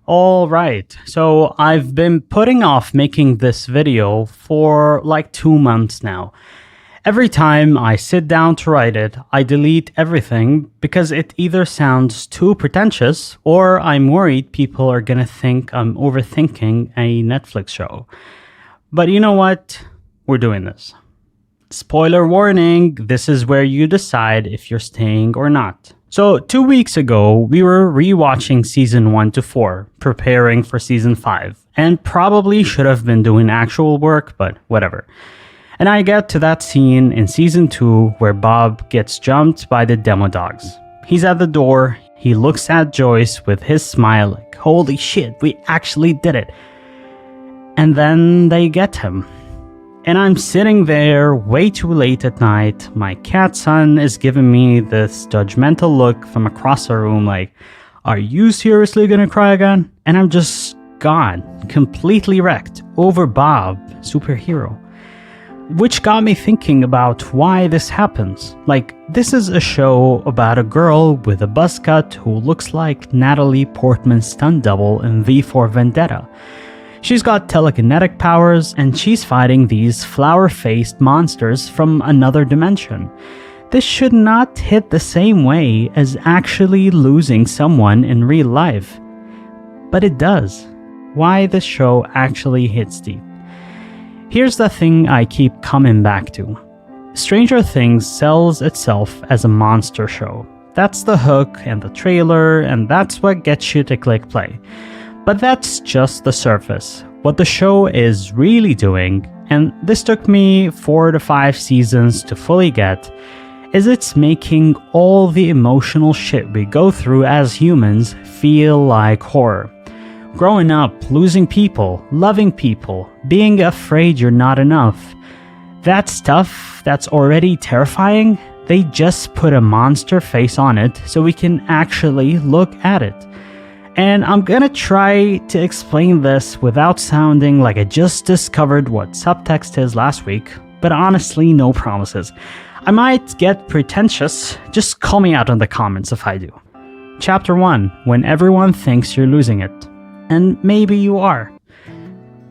Alright, so I've been putting off making this video for like 2 months now. Every time I sit down to write it, I delete everything because it either sounds too pretentious or I'm worried people are gonna think I'm overthinking a Netflix show. But you know what? We're doing this. Spoiler warning, this is where you decide if you're staying or not. So 2 weeks ago, we were rewatching season 1 to 4, preparing for season 5, and probably should have been doing actual work, but whatever. And I get to that scene in season 2 where Bob gets jumped by the demo dogs. He's at the door, he looks at Joyce with his smile like, holy shit, we actually did it. And then they get him. And I'm sitting there way too late at night. My cat son is giving me this judgmental look from across the room like, are you seriously gonna cry again? And I'm just gone, completely wrecked over Bob, superhero. Which got me thinking about why this happens. Like, this is a show about a girl with a buzz cut who looks like Natalie Portman's stunt double in V for Vendetta. She's got telekinetic powers, and she's fighting these flower-faced monsters from another dimension. This should not hit the same way as actually losing someone in real life. But it does. Why this show actually hits deep. Here's the thing I keep coming back to. Stranger Things sells itself as a monster show. That's the hook and the trailer, and that's what gets you to click play. But that's just the surface. What the show is really doing, and this took me 4 to 5 seasons to fully get, is it's making all the emotional shit we go through as humans feel like horror. Growing up, losing people, loving people, being afraid you're not enough. That stuff that's already terrifying, they just put a monster face on it so we can actually look at it. And I'm gonna try to explain this without sounding like I just discovered what subtext is last week, but honestly, no promises. I might get pretentious, just call me out in the comments if I do. Chapter 1, when everyone thinks you're losing it. And maybe you are.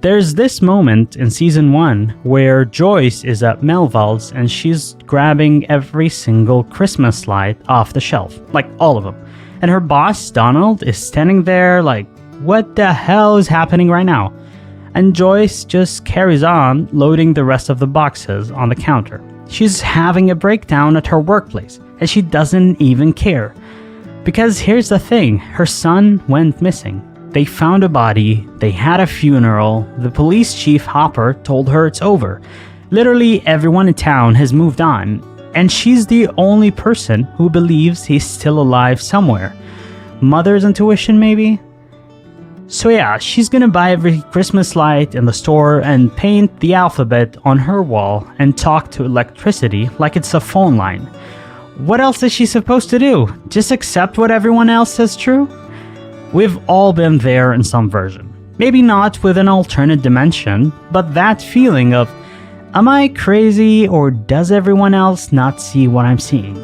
There's this moment in season 1 where Joyce is at Melville's and she's grabbing every single Christmas light off the shelf, like all of them. And her boss, Donald, is standing there like, what the hell is happening right now? And Joyce just carries on loading the rest of the boxes on the counter. She's having a breakdown at her workplace, and she doesn't even care. Because here's the thing, her son went missing. They found a body, they had a funeral, the police chief Hopper told her it's over. Literally everyone in town has moved on. And she's the only person who believes he's still alive somewhere. Mother's intuition, maybe? So yeah, she's gonna buy every Christmas light in the store and paint the alphabet on her wall and talk to electricity like it's a phone line. What else is she supposed to do? Just accept what everyone else says true? We've all been there in some version. Maybe not with an alternate dimension, but that feeling of, am I crazy or does everyone else not see what I'm seeing?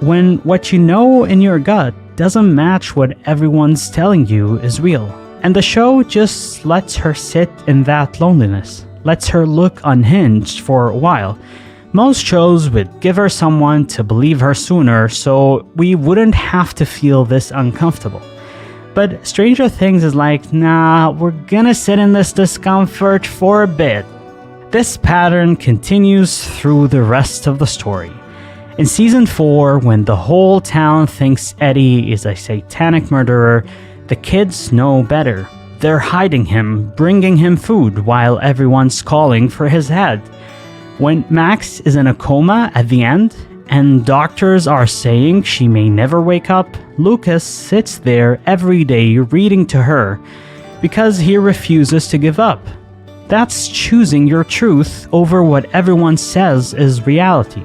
When what you know in your gut doesn't match what everyone's telling you is real. And the show just lets her sit in that loneliness, lets her look unhinged for a while. Most shows would give her someone to believe her sooner so we wouldn't have to feel this uncomfortable. But Stranger Things is like, nah, we're gonna sit in this discomfort for a bit. This pattern continues through the rest of the story. In season 4, when the whole town thinks Eddie is a satanic murderer, the kids know better. They're hiding him, bringing him food while everyone's calling for his head. When Max is in a coma at the end, and doctors are saying she may never wake up, Lucas sits there every day reading to her because he refuses to give up. That's choosing your truth over what everyone says is reality.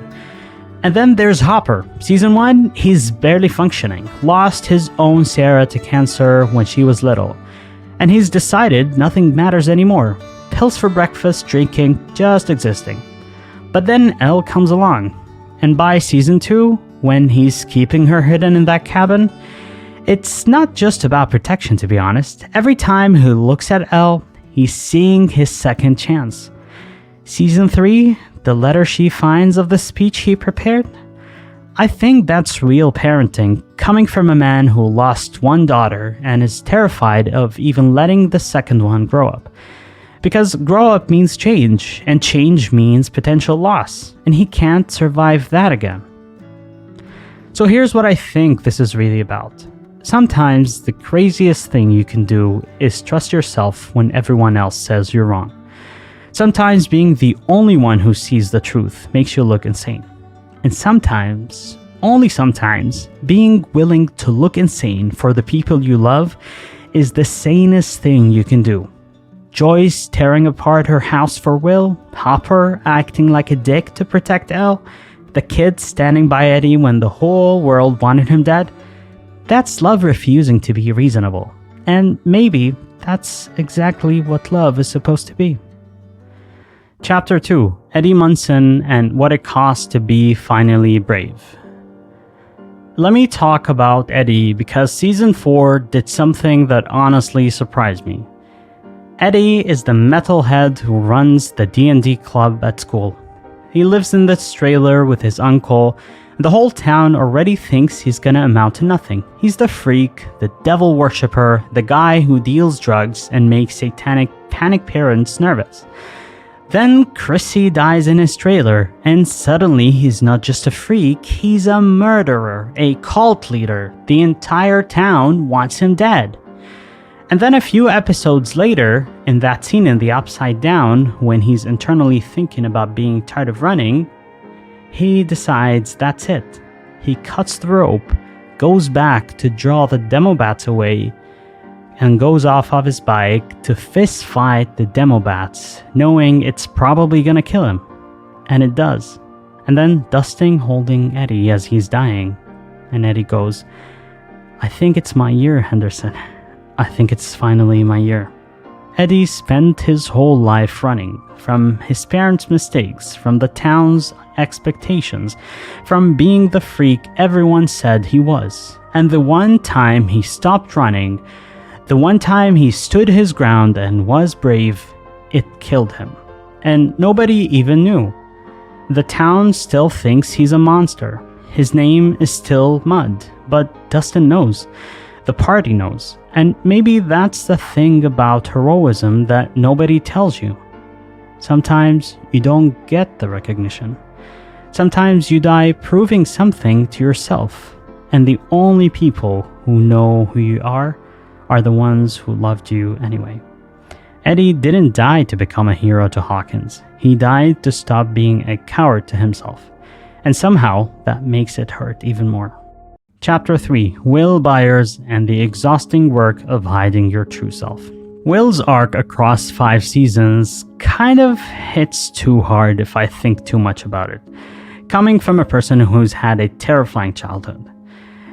And then there's Hopper. Season 1, he's barely functioning, lost his own Sarah to cancer when she was little. And he's decided nothing matters anymore. Pills for breakfast, drinking, just existing. But then Elle comes along. And by season 2, when he's keeping her hidden in that cabin, It's not just about protection, to be honest. Every time he looks at Elle, he's seeing his second chance. Season 3, the letter she finds of the speech he prepared? I think that's real parenting, coming from a man who lost one daughter and is terrified of even letting the second one grow up. Because grow up means change, and change means potential loss, and he can't survive that again. So here's what I think this is really about. Sometimes the craziest thing you can do is trust yourself when everyone else says you're wrong. Sometimes being the only one who sees the truth makes you look insane. And sometimes, only sometimes, being willing to look insane for the people you love is the sanest thing you can do. Joyce tearing apart her house for Will, Hopper acting like a dick to protect Elle, the kid standing by Eddie when the whole world wanted him dead. That's love refusing to be reasonable. And maybe that's exactly what love is supposed to be. Chapter 2, Eddie Munson and what it costs to be finally brave. Let me talk about Eddie because Season 4 did something that honestly surprised me. Eddie is the metalhead who runs the D&D club at school. He lives in this trailer with his uncle, and the whole town already thinks he's gonna amount to nothing. He's the freak, the devil worshipper, the guy who deals drugs and makes satanic panic parents nervous. Then Chrissy dies in his trailer, and suddenly he's not just a freak, he's a murderer, a cult leader. The entire town wants him dead. And then a few episodes later, in that scene in the Upside Down, when he's internally thinking about being tired of running, he decides that's it. He cuts the rope, goes back to draw the Demobats away, and goes off of his bike to fist fight the Demobats, knowing it's probably gonna kill him. And it does. And then Dustin holding Eddie as he's dying. And Eddie goes, "I think it's my year, Henderson. I think it's finally my year." Eddie spent his whole life running, from his parents' mistakes, from the town's expectations, from being the freak everyone said he was. And the one time he stopped running, the one time he stood his ground and was brave, it killed him. And nobody even knew. The town still thinks he's a monster. His name is still Mud, but Dustin knows. The party knows. And maybe that's the thing about heroism that nobody tells you. Sometimes you don't get the recognition. Sometimes you die proving something to yourself. And the only people who know who you are the ones who loved you anyway. Eddie didn't die to become a hero to Hawkins. He died to stop being a coward to himself. And somehow, that makes it hurt even more. Chapter 3, Will Byers and the exhausting work of hiding your true self. Will's arc across 5 seasons kind of hits too hard if I think too much about it, coming from a person who's had a terrifying childhood.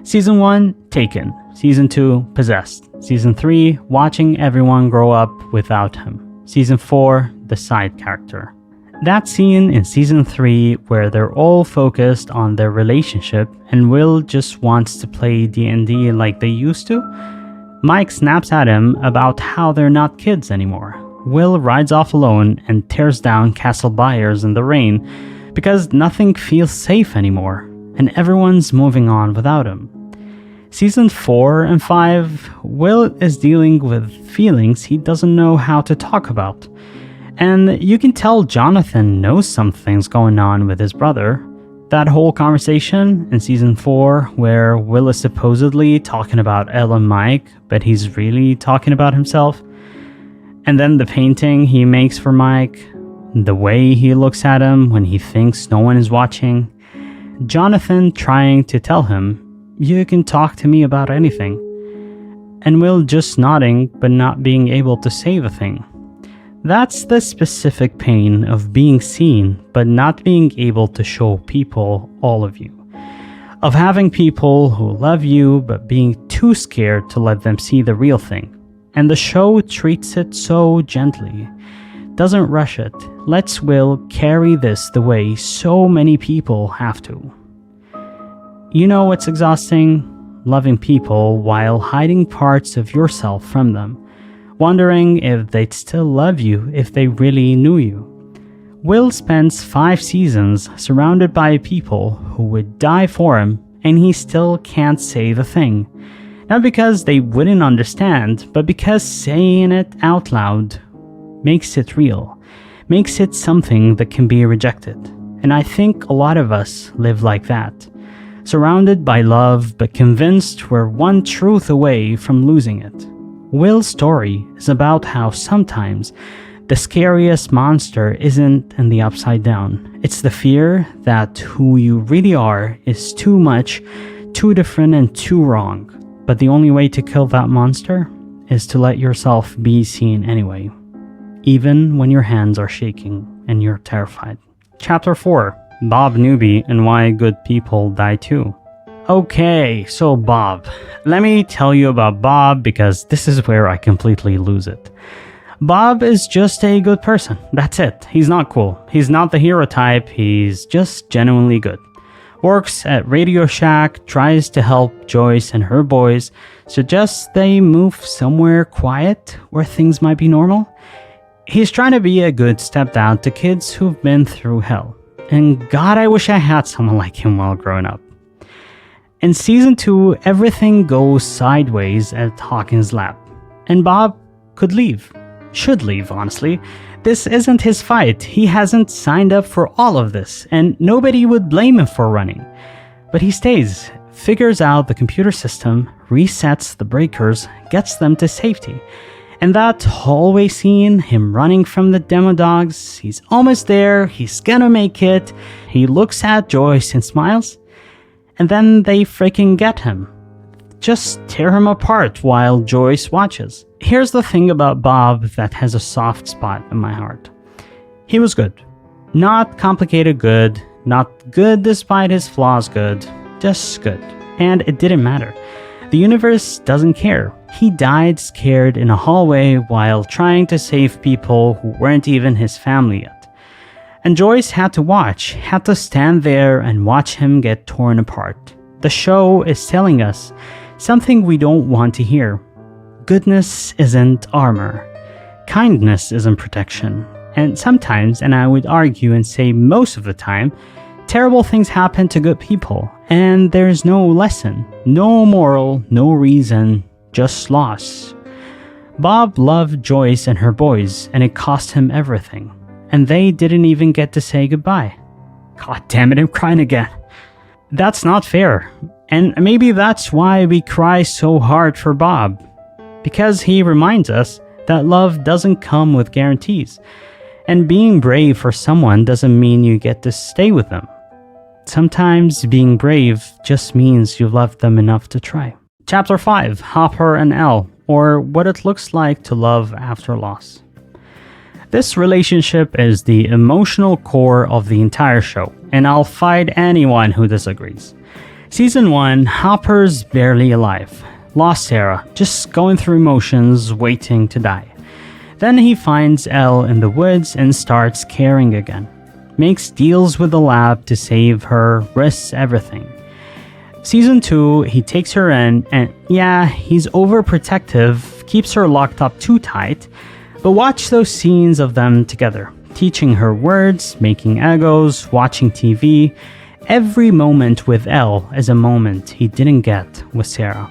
Season 1, Taken. Season 2, Possessed. Season 3, watching everyone grow up without him. Season 4, the side character. That scene in Season 3 where they're all focused on their relationship and Will just wants to play D&D like they used to, Mike snaps at him about how they're not kids anymore. Will rides off alone and tears down Castle Byers in the rain because nothing feels safe anymore, and everyone's moving on without him. Season 4 and 5, Will is dealing with feelings he doesn't know how to talk about. And you can tell Jonathan knows something's going on with his brother. That whole conversation in Season 4 where Will is supposedly talking about Elle and Mike, but he's really talking about himself. And then the painting he makes for Mike, the way he looks at him when he thinks no one is watching. Jonathan trying to tell him, "You can talk to me about anything." And Will just nodding but not being able to say the thing. That's the specific pain of being seen but not being able to show people all of you. Of having people who love you but being too scared to let them see the real thing. And the show treats it so gently. Doesn't rush it. Lets Will carry this the way so many people have to. You know what's exhausting? loving people while hiding parts of yourself from them, wondering if they'd still love you if they really knew you. Will spends 5 seasons surrounded by people who would die for him, and he still can't say the thing. Not because they wouldn't understand, but because saying it out loud makes it real, makes it something that can be rejected. And I think a lot of us live like that, surrounded by love but convinced we're one truth away from losing it. Will's story is about how sometimes the scariest monster isn't in the upside down. It's the fear that who you really are is too much, too different, and too wrong. But the only way to kill that monster is to let yourself be seen anyway, even when your hands are shaking and you're terrified. Chapter 4. Bob Newby and Why Good People Die Too. Okay, so Bob. Let me tell you about Bob because this is where I completely lose it. Bob is just a good person. That's it. He's not cool. He's not the hero type. He's just genuinely good. Works at Radio Shack, tries to help Joyce and her boys, suggests they move somewhere quiet where things might be normal. He's trying to be a good stepdad to kids who've been through hell. And God, I wish I had someone like him while growing up. In season 2, everything goes sideways at Hawkins' lab. And Bob could leave. Should leave, honestly. This isn't his fight. He hasn't signed up for all of this, and nobody would blame him for running. But he stays, figures out the computer system, resets the breakers, gets them to safety. And that hallway scene, him running from the demo dogs, he's almost there, he's gonna make it. He looks at Joyce and smiles, and then they freaking get him. Just tear him apart while Joyce watches. Here's the thing about Bob that has a soft spot in my heart. He was good. Not complicated good, not good despite his flaws good, just good. And it didn't matter. The universe doesn't care. He died scared in a hallway while trying to save people who weren't even his family yet. And Joyce had to watch, had to stand there and watch him get torn apart. The show is telling us something we don't want to hear. Goodness isn't armor. Kindness isn't protection. And sometimes, and I would argue and say most of the time, terrible things happen to good people, and there's no lesson, no moral, no reason, just loss. Bob loved Joyce and her boys, and it cost him everything. And they didn't even get to say goodbye. God damn it, I'm crying again. That's not fair. And maybe that's why we cry so hard for Bob. Because he reminds us that love doesn't come with guarantees. And being brave for someone doesn't mean you get to stay with them. Sometimes being brave just means you loved them enough to try. Chapter 5, Hopper and Elle, or What It Looks Like to Love After Loss. This relationship is the emotional core of the entire show, and I'll fight anyone who disagrees. Season 1, Hopper's barely alive. Lost Sarah, just going through emotions, waiting to die. Then he finds Elle in the woods and starts caring again. Makes deals with the lab to save her, risks everything. Season 2, he takes her in, and yeah, he's overprotective, keeps her locked up too tight, but watch those scenes of them together, teaching her words, making Egos, watching TV. Every moment with Elle is a moment he didn't get with Sarah.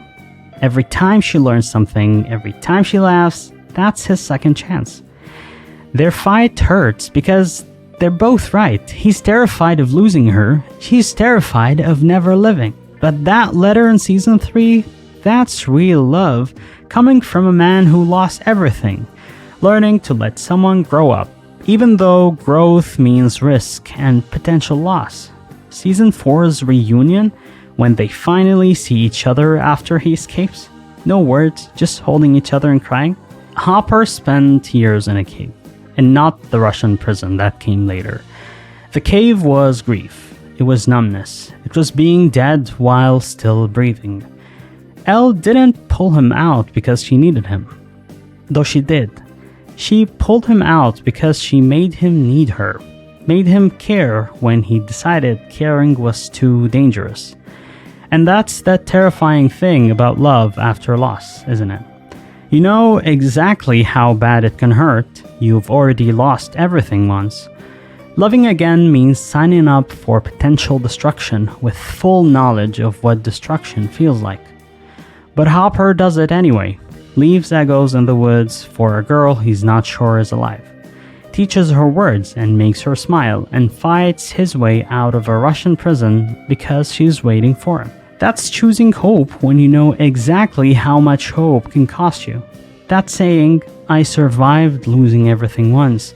Every time she learns something, every time she laughs, that's his second chance. Their fight hurts because they're both right. He's terrified of losing her. She's terrified of never living. But that letter in season 3, that's real love, coming from a man who lost everything, learning to let someone grow up, even though growth means risk and potential loss. Season 4's reunion, when they finally see each other after he escapes, no words, just holding each other and crying. Hopper spent years in a cave, and not the Russian prison that came later. The cave was grief. It was numbness. It was being dead while still breathing. Elle didn't pull him out because she needed him, though she did. She pulled him out because she made him need her, made him care when he decided caring was too dangerous. And that's the terrifying thing about love after loss, isn't it? You know exactly how bad it can hurt. You've already lost everything once. Loving again means signing up for potential destruction with full knowledge of what destruction feels like. But Hopper does it anyway. Leaves Eggos in the woods for a girl he's not sure is alive. Teaches her words and makes her smile, and fights his way out of a Russian prison because she's waiting for him. That's choosing hope when you know exactly how much hope can cost you. That's saying, I survived losing everything once,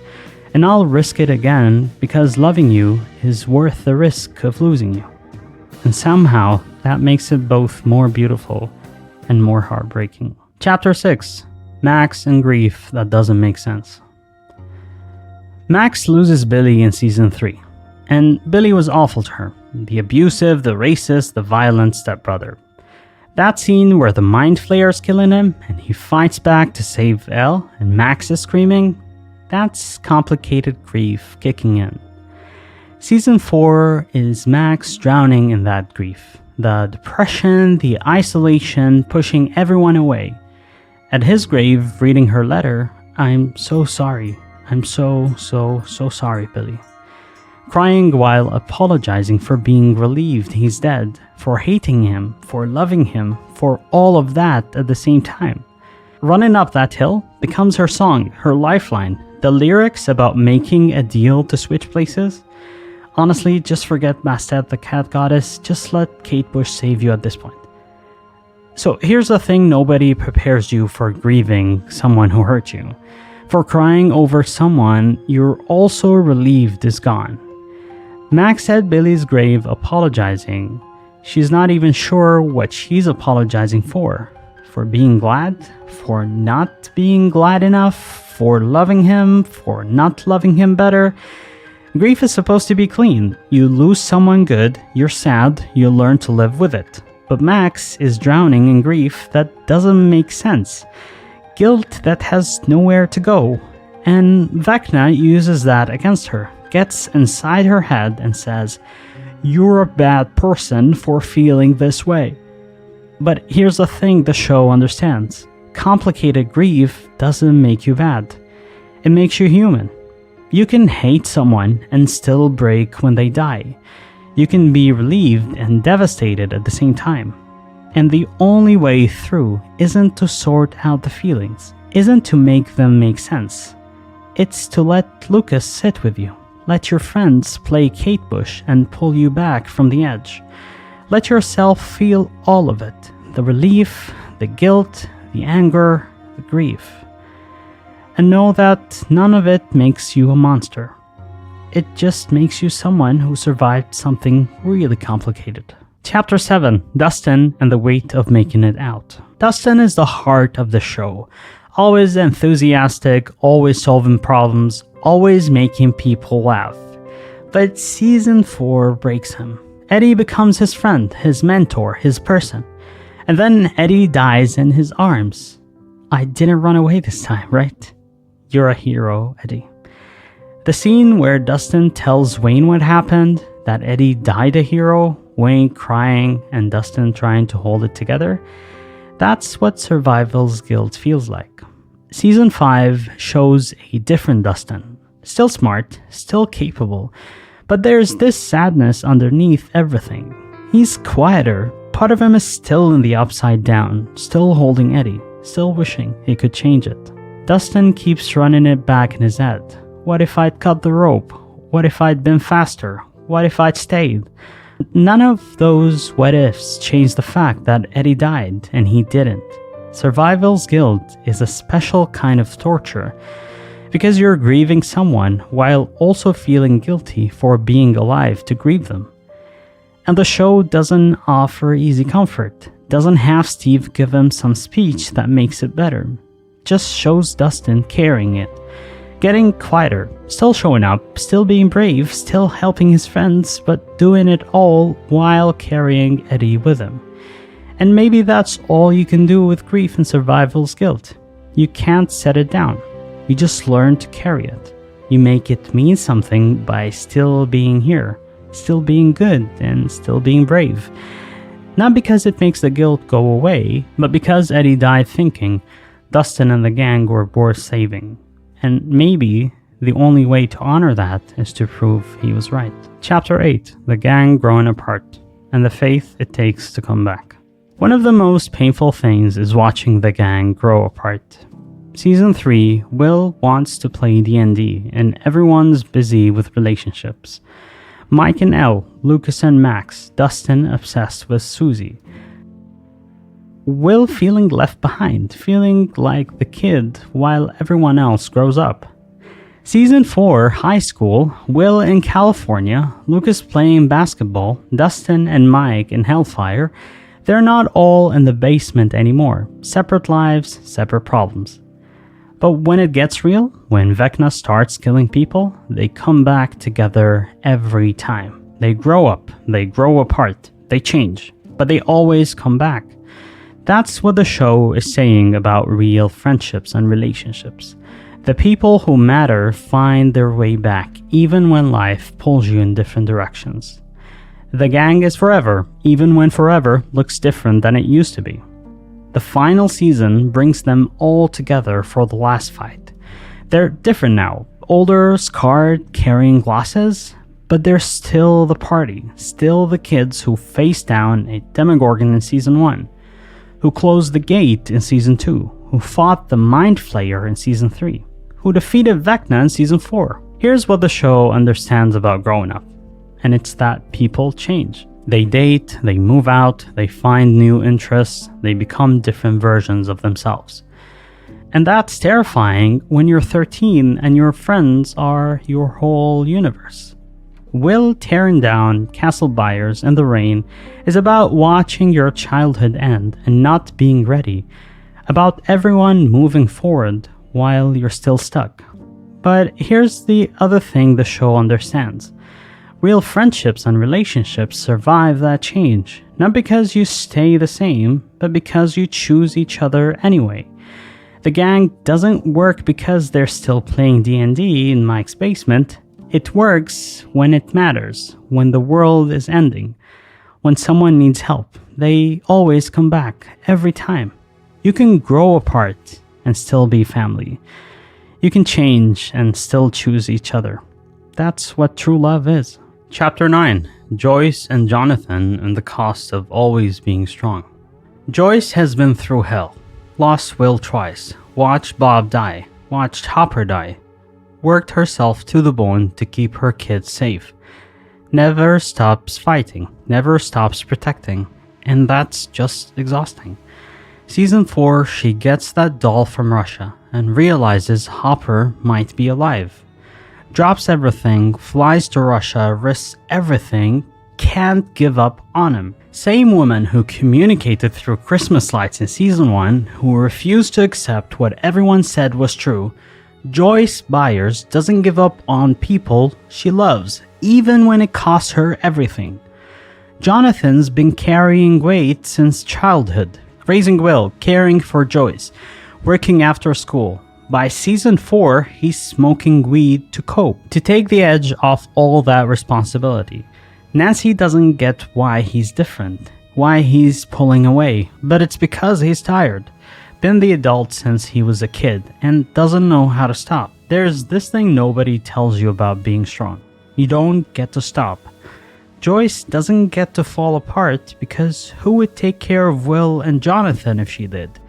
and I'll risk it again because loving you is worth the risk of losing you. And somehow, that makes it both more beautiful and more heartbreaking. Chapter 6. Max and Grief That Doesn't Make Sense. Max loses Billy in Season 3, and Billy was awful to her. The abusive, the racist, the violent stepbrother. That scene where the Mind Flayer is killing him, and he fights back to save Elle, and Max is screaming, that's complicated grief kicking in. Season 4 is Max drowning in that grief. The depression, the isolation, pushing everyone away. At his grave, reading her letter, I'm so sorry. I'm so sorry, Billy. Crying while apologizing for being relieved he's dead, for hating him, for loving him, for all of that at the same time. Running Up That Hill becomes her song, her lifeline. The lyrics about making a deal to switch places. Honestly, just forget Bastet the cat goddess. Just let Kate Bush save you at this point. So here's the thing, nobody prepares you for grieving someone who hurt you. For crying over someone you're also relieved is gone. Max at Billy's grave apologizing. She's not even sure what she's apologizing for. For being glad? For not being glad enough? For loving him? For not loving him better? Grief is supposed to be clean. You lose someone good, you're sad, you learn to live with it. But Max is drowning in grief that doesn't make sense. Guilt that has nowhere to go. And Vecna uses that against her. Gets inside her head and says, you're a bad person for feeling this way. But here's the thing the show understands. Complicated grief doesn't make you bad. It makes you human. You can hate someone and still break when they die. You can be relieved and devastated at the same time. And the only way through isn't to sort out the feelings, isn't to make them make sense. It's to let Lucas sit with you. Let your friends play Kate Bush and pull you back from the edge. Let yourself feel all of it. The relief, the guilt, the anger, the grief. And know that none of it makes you a monster. It just makes you someone who survived something really complicated. Chapter 7. Dustin and the Weight of Making It Out. Dustin is the heart of the show. Always enthusiastic, always solving problems, always making people laugh. But Season 4 breaks him. Eddie becomes his friend, his mentor, his person. And then Eddie dies in his arms. I didn't run away this time, right? You're a hero, Eddie. The scene where Dustin tells Wayne what happened, that Eddie died a hero, Wayne crying and Dustin trying to hold it together, that's what survival's guilt feels like. Season 5 shows a different Dustin. Still smart, still capable, but there's this sadness underneath everything. He's quieter. Part of him is still in the upside down, still holding Eddie, still wishing he could change it. Dustin keeps running it back in his head. What if I'd cut the rope? What if I'd been faster? What if I'd stayed? None of those what ifs change the fact that Eddie died and he didn't. Survival's guilt is a special kind of torture because you're grieving someone while also feeling guilty for being alive to grieve them. And the show doesn't offer easy comfort, doesn't have Steve give him some speech that makes it better. Just shows Dustin carrying it, getting quieter, still showing up, still being brave, still helping his friends, but doing it all while carrying Eddie with him. And maybe that's all you can do with grief and survival's guilt. You can't set it down. You just learn to carry it. You make it mean something by still being here, still being good, and still being brave. Not because it makes the guilt go away, but because Eddie died thinking Dustin and the gang were worth saving. And maybe the only way to honor that is to prove he was right. Chapter 8, The Gang Growing Apart, and the faith it takes to come back. One of the most painful things is watching the gang grow apart. Season 3, Will wants to play D&D, and everyone's busy with relationships. Mike and Elle, Lucas and Max, Dustin obsessed with Susie. Will feeling left behind, feeling like the kid while everyone else grows up. Season 4, High School, Will in California, Lucas playing basketball, Dustin and Mike in Hellfire. They're not all in the basement anymore. Separate lives, separate problems. But when it gets real, when Vecna starts killing people, they come back together every time. They grow up, they grow apart, they change, but they always come back. That's what the show is saying about real friendships and relationships. The people who matter find their way back, even when life pulls you in different directions. The gang is forever, even when forever looks different than it used to be. The final season brings them all together for the last fight. They're different now, older, scarred, carrying glasses, but they're still the party, still the kids who faced down a Demogorgon in Season 1, who closed the gate in Season 2, who fought the Mind Flayer in Season 3, who defeated Vecna in Season 4. Here's what the show understands about growing up, and it's that people change. They date, they move out, they find new interests, they become different versions of themselves. And that's terrifying when you're 13 and your friends are your whole universe. Will tearing down Castle Byers in the rain is about watching your childhood end and not being ready, about everyone moving forward while you're still stuck. But here's the other thing the show understands. Real friendships and relationships survive that change, not because you stay the same, but because you choose each other anyway. The gang doesn't work because they're still playing D&D in Mike's basement. It works when it matters, when the world is ending, when someone needs help. They always come back, every time. You can grow apart and still be family. You can change and still choose each other. That's what true love is. Chapter 9, Joyce and Jonathan and the Cost of Always Being Strong. Joyce has been through hell, lost Will twice, watched Bob die, watched Hopper die, worked herself to the bone to keep her kids safe, never stops fighting, never stops protecting, and that's just exhausting. Season 4, she gets that doll from Russia and realizes Hopper might be alive. Drops everything, flies to Russia, risks everything, can't give up on him. Same woman who communicated through Christmas lights in Season 1, who refused to accept what everyone said was true, Joyce Byers doesn't give up on people she loves, even when it costs her everything. Jonathan's been carrying weight since childhood, raising Will, caring for Joyce, working after school. By Season 4, he's smoking weed to cope, to take the edge off all that responsibility. Nancy doesn't get why he's different, why he's pulling away, but it's because he's tired. Been the adult since he was a kid, and doesn't know how to stop. There's this thing nobody tells you about being strong. You don't get to stop. Joyce doesn't get to fall apart because who would take care of Will and Jonathan if she did?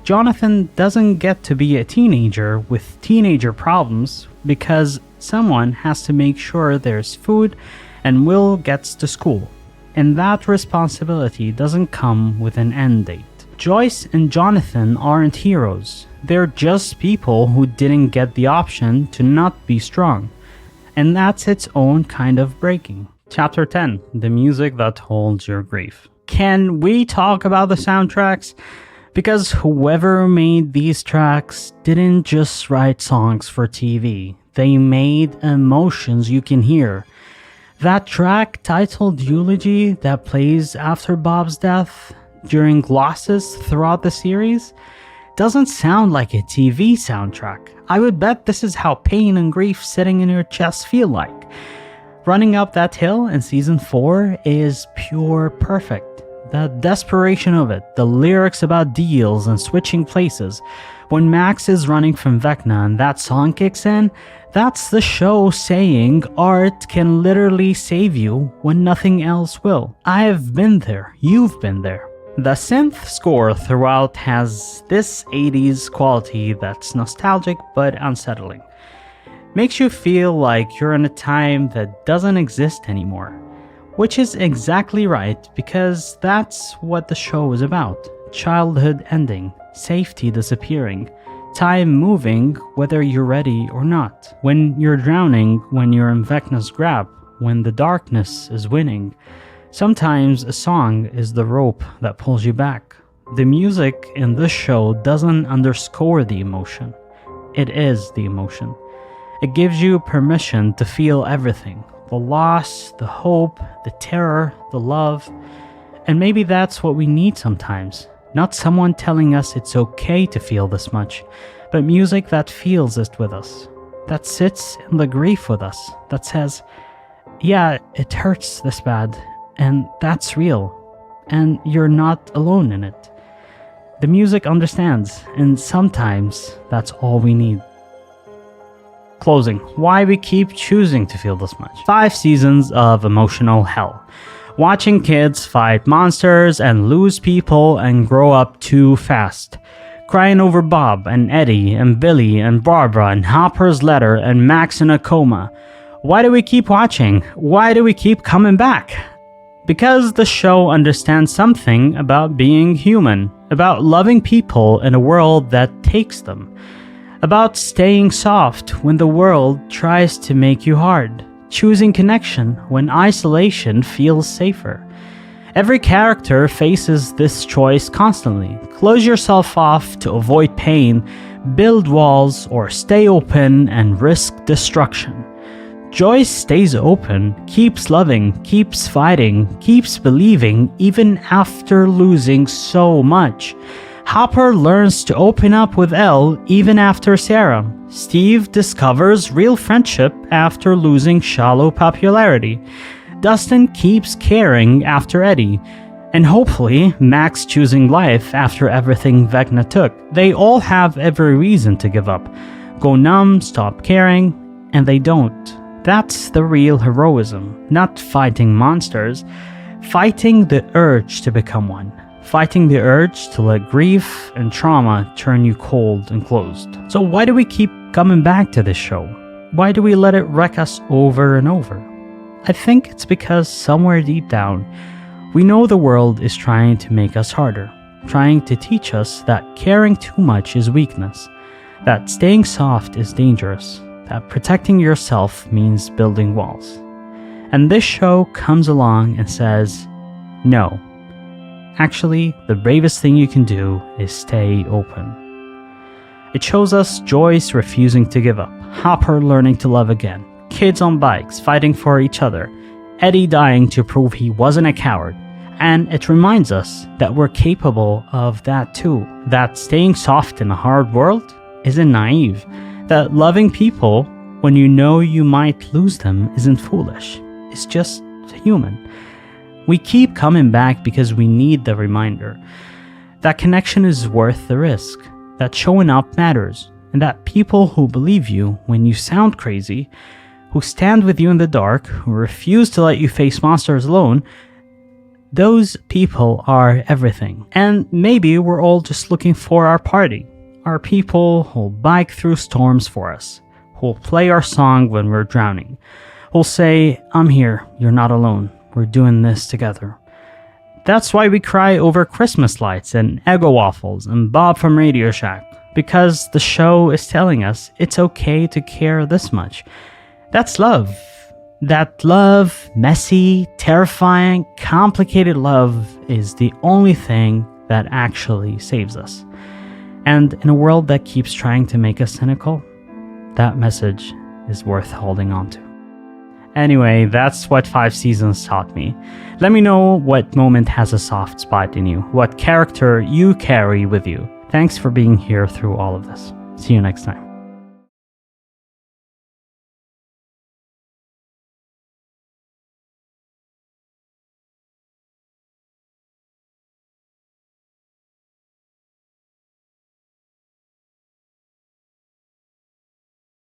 Jonathan doesn't get to be a teenager with teenager problems because someone has to make sure there's food and Will gets to school. And that responsibility doesn't come with an end date. Joyce and Jonathan aren't heroes. They're just people who didn't get the option to not be strong. And that's its own kind of breaking. Chapter 10, The Music That Holds Your Grief. Can we talk about the soundtracks? Because whoever made these tracks didn't just write songs for TV. They made emotions you can hear. That track titled Eulogy that plays after Bob's death during glosses throughout the series doesn't sound like a TV soundtrack. I would bet this is how pain and grief sitting in your chest feel like. Running Up That Hill in Season 4 is pure perfect. the desperation of it, the lyrics about deals and switching places. When Max is running from Vecna and that song kicks in, that's the show saying art can literally save you when nothing else will. I've been there, you've been there. The synth score throughout has this 80s quality that's nostalgic but unsettling. Makes you feel like you're in a time that doesn't exist anymore. Which is exactly right, because that's what the show is about. Childhood ending, safety disappearing, time moving whether you're ready or not. When you're drowning, when you're in Vecna's grab, when the darkness is winning. Sometimes a song is the rope that pulls you back. The music in this show doesn't underscore the emotion. It is the emotion. It gives you permission to feel everything. The loss, the hope, the terror, the love. And maybe that's what we need sometimes. Not someone telling us it's okay to feel this much, but music that feels it with us. That sits in the grief with us. That says, yeah, it hurts this bad. And that's real. And you're not alone in it. The music understands, and sometimes that's all we need. Closing. Why we keep choosing to feel this much. 5 seasons of emotional hell. Watching kids fight monsters and lose people and grow up too fast. Crying over Bob and Eddie and Billy and Barbara and Hopper's letter and Max in a coma. Why do we keep watching? Why do we keep coming back? Because the show understands something about being human, about loving people in a world that takes them, about staying soft when the world tries to make you hard, choosing connection when isolation feels safer. Every character faces this choice constantly. Close yourself off to avoid pain, build walls, or stay open and risk destruction. Joyce stays open, keeps loving, keeps fighting, keeps believing even after losing so much. Hopper learns to open up with Elle even after Sarah. Steve discovers real friendship after losing shallow popularity. Dustin keeps caring after Eddie. And hopefully, Max choosing life after everything Vecna took. They all have every reason to give up. Go numb, stop caring, and they don't. That's the real heroism, not fighting monsters, fighting the urge to become one, fighting the urge to let grief and trauma turn you cold and closed. So why do we keep coming back to this show? Why do we let it wreck us over and over? I think it's because somewhere deep down, we know the world is trying to make us harder, trying to teach us that caring too much is weakness, that staying soft is dangerous, that protecting yourself means building walls. And this show comes along and says, no. Actually, the bravest thing you can do is stay open. It shows us Joyce refusing to give up, Hopper learning to love again, kids on bikes fighting for each other, Eddie dying to prove he wasn't a coward. And it reminds us that we're capable of that too, that staying soft in a hard world isn't naive, that loving people when you know you might lose them isn't foolish. It's just human. We keep coming back because we need the reminder that connection is worth the risk, that showing up matters, and that people who believe you when you sound crazy, who stand with you in the dark, who refuse to let you face monsters alone, those people are everything. And maybe we're all just looking for our party. Our people who'll bike through storms for us, who'll play our song when we're drowning, who'll say, I'm here, you're not alone, we're doing this together. That's why we cry over Christmas lights and Eggo waffles and Bob from Radio Shack, because the show is telling us it's okay to care this much. That's love. That love, messy, terrifying, complicated love is the only thing that actually saves us. And in a world that keeps trying to make us cynical, that message is worth holding on to. Anyway, that's what 5 seasons taught me. Let me know what moment has a soft spot in you, what character you carry with you. Thanks for being here through all of this. See you next time.